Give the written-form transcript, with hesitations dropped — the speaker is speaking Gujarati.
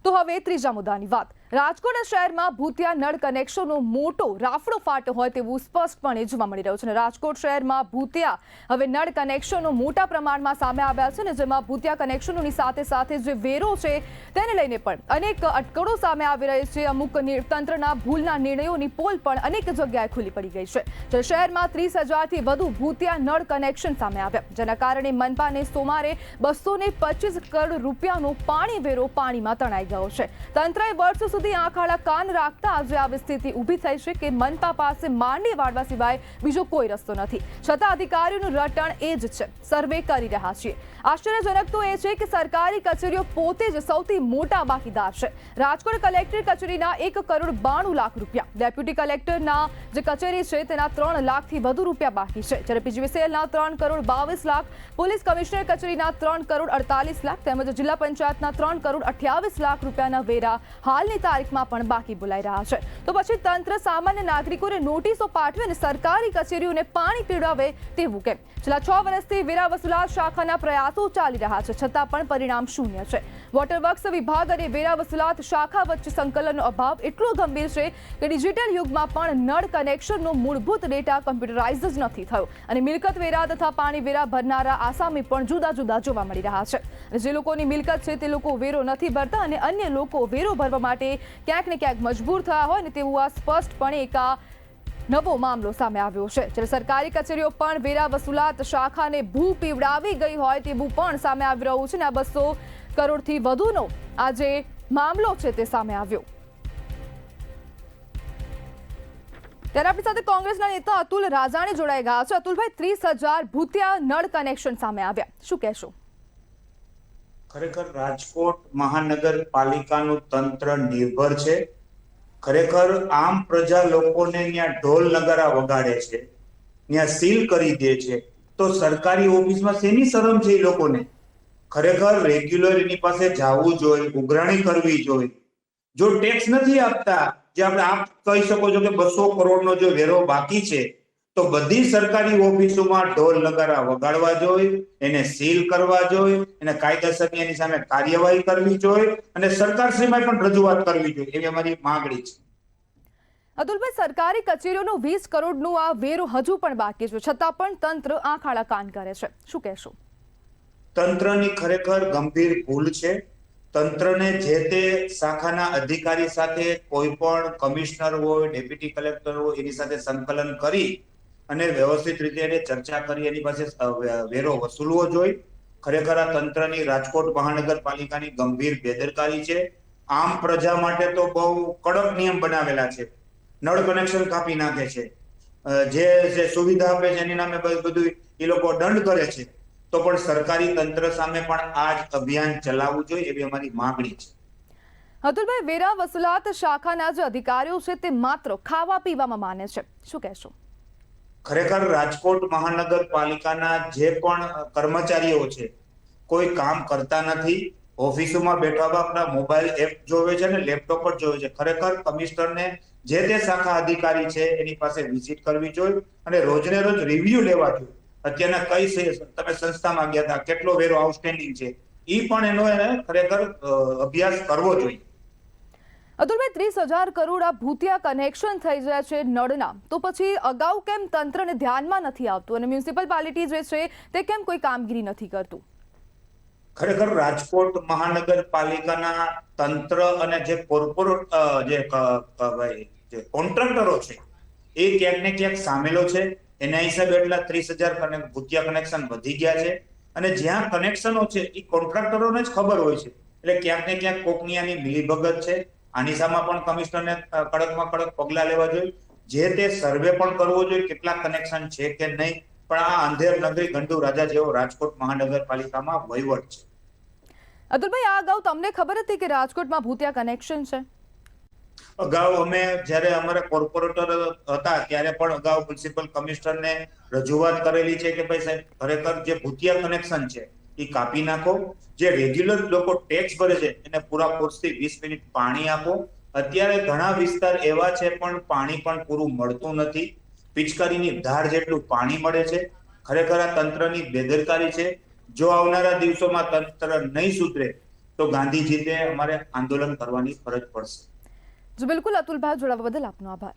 તો હવે ત્રીજા મુદ્દાની વાત. રાજકોટ શહેરમાં ભૂતિયા નળ કનેક્શનનો મોટો રાફડો ફાટ્યો હોય તેવું સ્પષ્ટપણે જોવા મળી રહ્યું છે અને રાજકોટ શહેરમાં ભૂતિયા હવે નળ કનેક્શનો મોટા પ્રમાણમાં સામે આવ્યા છે અને જેમાં ભૂતિયા કનેક્શનોની સાથે સાથે જે વેરો છે તેને લઈને પણ અનેક અટકળો સામે આવી રહી છે. અમુક તંત્રના ભૂલના નિર્ણયોની પોલ પણ અનેક જગ્યાએ ખુલ્લી પડી ગઈ છે. જે શહેરમાં 30,000થી વધુ ભૂતિયા નળ કનેક્શન સામે આવ્યા, જેના કારણે મનપાને સોમવારે 225 કરોડ રૂપિયાનો પાણી વેરો પાણીમાં તણાઈ ગયો છે. તંત્રએ વર્ષો સુધી આંખ આડા કાન રાખતા આજે આવી સ્થિતિ ઊભી થઈ છે કે મનપા પાસે માંડી વાળવા સિવાય બીજો કોઈ રસ્તો નથી. છતાં અધિકારીઓનું રટણ એ જ છે, સર્વે કરી રહ્યા છીએ. આશ્ચર્યજનક તો એ છે કે સરકારી કચેરીઓ પોતે જ સૌથી મોટા બાકીદાર છે. રાજકોટ કલેક્ટર કચેરીના 1 કરોડ 92 લાખ રૂપિયા, ડેપ્યુટી કલેક્ટરના જે કચેરી છે તેના 3 લાખથી વધુ રૂપિયા બાકી છે, જ્યારે પીજીવીસીએલના 3 કરોડ 22 લાખ, પોલીસ કમિશનર કચેરીના 3 કરોડ 48 લાખ તેમજ જિલ્લા પંચાયતના 3 કરોડ 28 લાખ રૂપિયાના વેરા હાલની તારીખમાં પણ બાકી બોલાઈ રહ્યા છે. તો પછી તંત્ર સામાન્ય નાગરિકોને નોટિસો પાઠવે અને સરકારી કચેરીઓને પાણી પીવડાવે તેવું કેમ? છેલ્લા 6 વર્ષથી વેરા વસૂલાત શાખાના પ્રયાસો ચાલી રહ્યા છે, છતાં પણ પરિણામ શૂન્ય છે. વોટરવર્ક્સ વિભાગ અને વેરા વસૂલાત શાખા વચ્ચે સંકલનનો અભાવ એટલો ગંભીર છે કે ડિજિટલ યુગમાં પણ નળ કનેક્શનનો મૂળભૂત ડેટા કમ્પ્યુટરાઇઝ જ નથી થયો અને મિલકત વેરા તથા પાણી વેરા ભરનારા આસામી પણ જુદા જુદા જોવા મળી રહ્યા છે. જે લોકોની મિલકત છે તે લોકો વેરો નથી ભરતા અને અન્ય લોકો વેરો ભરવા માટે ક્યાંક ને ક્યાંક મજબૂર થયા હોય ને તેવું આ સ્પષ્ટપણે એક નવો મામલો સામે આવ્યો છે. જ્યારે સરકારી કચેરીઓ પણ વેરા વસૂલાત શાખાને ભૂ પીવડાવી ગઈ હોય તેવું પણ સામે આવી રહ્યું છે ને આ 200 કરોડથી વધુનો આ જે મામલો છે તે સામે આવ્યો. ત્યારે આપણી સાથે કોંગ્રેસના નેતા અતુલ રાજાણી જોડાઈ ગયા છે. અતુલભાઈ, 30,000 ભૂતિયા નળ કનેક્શન સામે આવ્યા, શું કહેશો? ખરેખર રાજકોટ મહાનગરપાલિકાનું તંત્ર નિર્ભર છે. ખરેખર આમ પ્રજા લોકોને ત્યાં ઢોલ નગારા વગાડે છે, ત્યાં સીલ કરી દે છે, તો સરકારી ઓફિસમાં શેની શરમ છે? એ લોકોને ખરેખર રેગ્યુલર એની પાસે જવું જોઈએ, ઉઘરાણી કરવી જોઈએ. જો ટેક્સ નથી આપતા, જે આપ કહી શકો છો કે 200 કરોડનો જો વેરો બાકી છે, તો બધી સરકારી ઓફિસોમાં ઢોલ નગારા વગાડવા જોઈએ, એને સીલ કરવા જોઈએ, એને કાયદેસરની એની સામે કાર્યવાહી કરવી જોઈએ અને સરકારશ્રીમાં પણ રજૂઆત કરવી જોઈએ, એવી અમારી માંગણી છે. અતુલભાઈ, સરકારી કચેરીઓનો 20 કરોડનો આ વેરો હજુ પણ બાકી છે, છતાં પણ તંત્ર આંખ આડા કાન કરે છે, શું કહેશો? તંત્રની ખરેખર ગંભીર ભૂલ છે. તંત્રને જે તે શાખાના અધિકારી સાથે કોઈ પણ કમિશનર હોય, ડેપ્યુટી કલેક્ટર હોય, એની સાથે સંકલન કરી અને વ્યવસ્થિત રીતે એને ચર્ચા કરી એની પાસે વેરો વસૂલવો જોઈએ. ખરેખર આ તંત્રની રાજકોટ મહાનગરપાલિકાની ગંભીર બેદરકારી છે. આમ પ્રજા માટે તો બહુ કડક નિયમ બનાવેલા છે. નળ કનેક્શન કાપી નાખે છે, જે સુવિધા આપે છે એની નામે બધું એ લોકો દંડ કરે છે. તો પણ સરકારી તંત્ર સામે પણ આ જ અભિયાન ચલાવવું જોઈએ, એવી અમારી માંગણી છે. અતુલભાઈ, વેરા વસૂલાત શાખાના જે અધિકારીઓ છે તે માત્ર ખાવા પીવામાં માને છે, શું કહેશો? ખરેખર રાજકોટ મહાનગરપાલિકાના જે પણ કર્મચારીઓ છે કોઈ કામ કરતા નથી, ઓફિસોમાં બેઠા આપણા મોબાઈલ એપ જોવે છે અને લેપટોપ પર જોવે છે. ખરેખર કમિશનરને જે તે શાખા અધિકારી છે એની પાસે વિઝિટ કરવી જોઈએ અને રોજને રોજ રિવ્યુ લેવા જોઈએ. અત્યારના કઈ તમે સંસ્થામાં ગયા હતા, કેટલો વેરો આઉટસ્ટેન્ડિંગ છે, એ પણ એનો ખરેખર અભ્યાસ કરવો જોઈએ. અતુલભાઈ, 30,000 કરોડ આ ભૂતિયા કનેક્શન થઈ જાય છે નળના, તો પછી અગાઉ કેમ તંત્રને ધ્યાનમાં નથી આવતું અને મ્યુનિસિપાલિટી જે છે તે કેમ કોઈ કામગીરી નથી કરતું? ખરેખર રાજકોટ મહાનગરપાલિકાના તંત્ર અને જે કોર્પોરેટ જે કોન્ટ્રાક્ટરો છે એ ક્યાંક ને ક્યાંક સામેલો છે. એના હિસાબે એટલા 30,000 ભૂતિયા કનેક્શન વધી ગયા છે અને જ્યાં કનેક્શનો છે એ કોન્ટ્રાક્ટરોને જ ખબર હોય છે, એટલે ક્યાંક ને ક્યાંક કોકનિયાની મિલીભગત છે. આની સામે પણ કમિશનરને કડકમાં કડક પગલા લેવા જોઈએ. જે તે સર્વે પણ કરવો જોઈએ કેટલા કનેક્શન છે કે નહીં, પણ આ અંધેર નગરી ગંડુ રાજા જેવો રાજકોટ મહાનગરપાલિકામાં વહીવટ છે. અતુલભાઈ, આ અગાઉ તમને ખબર હતી કે રાજકોટમાં ભૂતિયા કનેક્શન છે? અગાઉ અમે જ્યારે અમારા કોર્પોરેટર હતા ત્યારે પણ અગાઉ મ્યુનિસિપલ કમિશનરને રજૂઆત કરેલી છે કે ભાઈ સાહેબ, ખરેખર જે ભૂતિયા કનેક્શન છે એ કાપી નાખો. જે રેગ્યુલર લોકો ટેક્સ ભરે છે એને પૂરા કોર્સથી 20 મિનિટ પાણી આપો. અત્યારે ઘણા વિસ્તાર એવા છે પણ પાણી પણ પૂરું મળતું નથી. પિચકારીની ધાર જેટલું પાણી મળે છે. ખરેખર આ તંત્રની બેદરકારી છે. જો આવનારા દિવસોમાં તંત્ર નહીં સુધરે તો ગાંધી જીતે અમારે આંદોલન કરવાની ફરજ પડશે. જો બિલકુલ અતુલભાઈ, જોડાવા બદલ આપનો આભાર.